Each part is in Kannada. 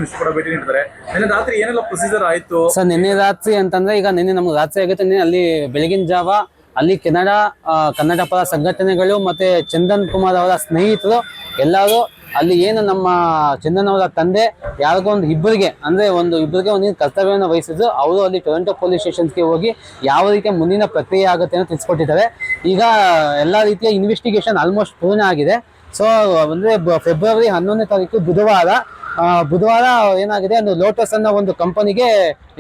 ಮಿನಿಸ್ಟರ್ ಕೂಡ ಭೇಟಿ ನೀಡಿದ್ದಾರೆ. ನಿನ್ನೆ ರಾತ್ರಿ ಏನೆಲ್ಲ ಪ್ರೊಸೀಜರ್ ಆಯ್ತು ಸರ್? ನಿನ್ನೆ ರಾತ್ರಿ ಅಂತಂದ್ರೆ ಈಗ ನಿನ್ನೆ ನಮ್ಗೆ ರಾತ್ರಿ ಆಗುತ್ತೆ. ಅಲ್ಲಿ ಬೆಳಗಿನ ಜಾವ ಅಲ್ಲಿ ಕನ್ನಡ ಪರ ಸಂಘಟನೆಗಳು ಮತ್ತೆ ಚಂದನ್ ಕುಮಾರ್ ಅವರ ಸ್ನೇಹಿತರು ಎಲ್ಲರೂ ಅಲ್ಲಿ ಏನು ನಮ್ಮ ಚಂದನ್ ಅವರ ತಂದೆ ಯಾರಿಗೋ ಇಬ್ಬರಿಗೆ ಒಂದು ಕರ್ತವ್ಯವನ್ನು ವಹಿಸಿದ್ರು. ಅವರು ಅಲ್ಲಿ ಟೊರೊಂಟೊ ಪೊಲೀಸ್ ಸ್ಟೇಷನ್ಸ್ಗೆ ಹೋಗಿ ಯಾವ ರೀತಿಯ ಮುಂದಿನ ಪ್ರಕ್ರಿಯೆ ಆಗುತ್ತೆ ಅಂತ ತಿಳಿಸ್ಕೊಟ್ಟಿದ್ದಾರೆ. ಈಗ ಎಲ್ಲ ರೀತಿಯ ಇನ್ವೆಸ್ಟಿಗೇಷನ್ ಆಲ್ಮೋಸ್ಟ್ ಪೂರ್ಣ ಆಗಿದೆ. ಸೊ ಅಂದ್ರೆ ಫೆಬ್ರವರಿ 11ನೇ ತಾರೀಕು ಬುಧವಾರ ಏನಾಗಿದೆ, ಒಂದು ಲೋಟಸ್ ಅನ್ನೋ ಒಂದು ಕಂಪನಿಗೆ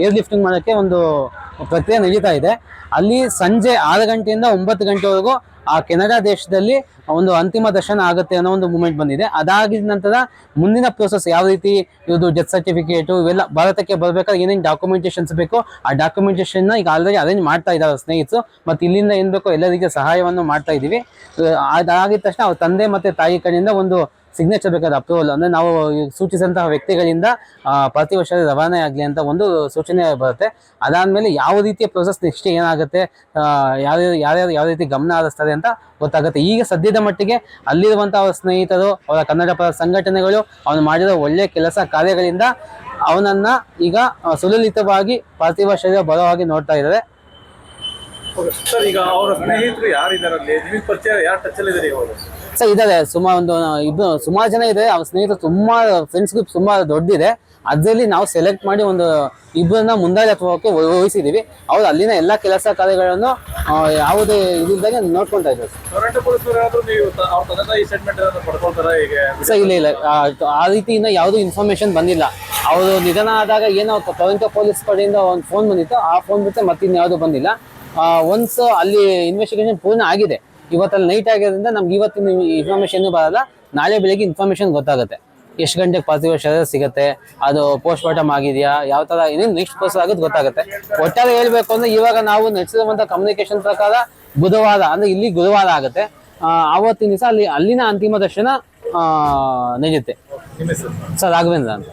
ಏರ್ ಲಿಫ್ಟಿಂಗ್ ಮಾಡೋಕ್ಕೆ ಒಂದು ಪ್ರಕ್ರಿಯೆ ನಡೀತಾ ಇದೆ. ಅಲ್ಲಿ ಸಂಜೆ 6 ಗಂಟೆಯಿಂದ 9 ಗಂಟೆವರೆಗೂ ಆ ಕೆನಡಾ ದೇಶದಲ್ಲಿ ಒಂದು ಅಂತಿಮ ದರ್ಶನ ಆಗುತ್ತೆ ಅನ್ನೋ ಒಂದು ಮೂಮೆಂಟ್ ಬಂದಿದೆ. ಅದಾಗಿದ ನಂತರ ಮುಂದಿನ ಪ್ರೋಸೆಸ್ ಯಾವ ರೀತಿ, ಇದು ಡೆತ್ ಸರ್ಟಿಫಿಕೇಟು ಇವೆಲ್ಲ ಭಾರತಕ್ಕೆ ಬರ್ಬೇಕಾದ್ರೆ ಏನೇನು ಡಾಕ್ಯುಮೆಂಟೇಶನ್ಸ್ ಬೇಕು ಆ ಡಾಕ್ಯುಮೆಂಟೇಶನ್ ಈಗ ಆಲ್ರೆಡಿ ಅರೇಂಜ್ ಮಾಡ್ತಾ ಇದ್ದಾರೆ ಸ್ನೇಹಿತರು. ಮತ್ತು ಇಲ್ಲಿಂದ ಏನು ಬೇಕೋ ಎಲ್ಲ ರೀತಿಯ ಸಹಾಯವನ್ನು ಮಾಡ್ತಾ ಇದ್ದೀವಿ. ಅದಾಗಿದ ತಕ್ಷಣ ಅವ್ರ ತಂದೆ ಮತ್ತು ತಾಯಿ ಕಡೆಯಿಂದ ಒಂದು ಸಿಗ್ನೇಚರ್ ಬೇಕಾದ ಅಪ್ರೂವಲ್, ಅಂದರೆ ನಾವು ಸೂಚಿಸಿದಂತಹ ವ್ಯಕ್ತಿಗಳಿಂದ ಪಾರ್ಥಿವ ಶರೀರ ರವಾನೆ ಆಗಲಿ ಅಂತ ಒಂದು ಸೂಚನೆ ಬರುತ್ತೆ. ಅದಾದಮೇಲೆ ಯಾವ ರೀತಿಯ ಪ್ರೊಸೆಸ್ ನೆಕ್ಸ್ಟ್ ಏನಾಗುತ್ತೆ, ಯಾರ್ಯಾರು ಯಾವ ರೀತಿ ಗಮನ ಹರಿಸ್ತಾರೆ ಅಂತ ಗೊತ್ತಾಗುತ್ತೆ. ಈಗ ಸದ್ಯದ ಮಟ್ಟಿಗೆ ಅಲ್ಲಿರುವಂಥ ಅವರ ಸ್ನೇಹಿತರು, ಅವರ ಕನ್ನಡ ಪರ ಸಂಘಟನೆಗಳು ಅವನು ಮಾಡಿರೋ ಒಳ್ಳೆಯ ಕೆಲಸ ಕಾರ್ಯಗಳಿಂದ ಅವನನ್ನು ಈಗ ಸುಲಲಿತವಾಗಿ ಪಾರ್ಥಿವ ಶರೀರ ಬರೋ ಹಾಗೆ ನೋಡ್ತಾ ಇದ್ದಾರೆ. ಸರ್, ಈಗ ಅವರ ಸ್ನೇಹಿತರು ಯಾರಿದ್ದಾರೆ, ನಿಮಗೆ ಪರಿಚಯ ಯಾರು ಟಚ್ ಅಲ್ಲಿ ಇದ್ದಾರೆ ಇವಾಗ? ಸರ್ ಇದ್ದಾರೆ, ಸುಮಾರು ಜನ ಇದೆ. ಅವ್ರ ಸ್ನೇಹಿತರು ತುಂಬಾ ಫ್ರೆಂಡ್ಸ್ ಗ್ರೂಪ್ ತುಂಬಾ ದೊಡ್ಡದಿದೆ. ಅದರಲ್ಲಿ ನಾವು ಸೆಲೆಕ್ಟ್ ಮಾಡಿ ಒಂದು ಇಬ್ಬರನ್ನ ಮುಂದಾಳತ್ವಕ್ಕೆ ವಹಿಸಿದ್ದೀವಿ. ಅವ್ರು ಅಲ್ಲಿನ ಎಲ್ಲ ಕೆಲಸ ಕಾರ್ಯಗಳನ್ನು ಯಾವುದೇ ಇದಿಲ್ದಾಗೆ ನೋಡ್ಕೊಳ್ತಾ ಇದ್ದಾರೆ. ಸರ್ ಇಲ್ಲ, ಆ ರೀತಿ ಇನ್ನ ಯಾವುದೂ ಇನ್ಫಾರ್ಮೇಶನ್ ಬಂದಿಲ್ಲ. ಅವರು ನಿಧನ ಆದಾಗ ಏನೋ ಟೊರೊಂಟೊ ಪೊಲೀಸ್ ಕಡೆಯಿಂದ ಒಂದು ಫೋನ್ ಬಂದಿತ್ತು, ಆ ಫೋನ್ ಬಿಟ್ಟರೆ ಮತ್ತಿನ್ಯಾವುದೂ ಬಂದಿಲ್ಲ. ಒನ್ಸ್ ಅಲ್ಲಿ ಇನ್ವೆಸ್ಟಿಗೇಷನ್ ಪೂರ್ಣ ಆಗಿದೆ. ಇವತ್ತಲ್ಲಿ ನೈಟ್ ಆಗಿರೋದ್ರಿಂದ ನಮ್ಗೆ ಇವತ್ತಿನ ಇನ್ಫಾರ್ಮೇಶನ್ ಬರಲ್ಲ. ನಾಳೆ ಬೆಳಿಗ್ಗೆ ಇನ್ಫಾರ್ಮೇಶನ್ ಗೊತ್ತಾಗುತ್ತೆ, ಎಷ್ಟು ಗಂಟೆಗೆ ಪಾರ್ಥಿವ ಶರೀರ ಸಿಗುತ್ತೆ, ಅದು ಪೋಸ್ಟ್ ಮಾರ್ಟಮ್ ಆಗಿದೆಯಾ, ಯಾವ ಥರ ಇನ್ನೇನು ನೆಕ್ಸ್ಟ್ ಪ್ರೋಸೆಸ್ ಆಗೋದು ಗೊತ್ತಾಗುತ್ತೆ. ಒಟ್ಟಾರೆ ಹೇಳ್ಬೇಕು ಅಂದರೆ ಇವಾಗ ನಾವು ನಡೆಸಿರುವಂಥ ಕಮ್ಯುನಿಕೇಶನ್ ಪ್ರಕಾರ ಬುಧವಾರ ಅಂದರೆ ಇಲ್ಲಿ ಗುರುವಾರ ಆಗುತ್ತೆ. ಆವತ್ತಿನ ದಿವಸ ಅಲ್ಲಿನ ಅಂತಿಮ ದರ್ಶನ ನಡೆಯುತ್ತೆ. ಸರ್ ರಾಘವೇಂದ್ರ ಅಂತ.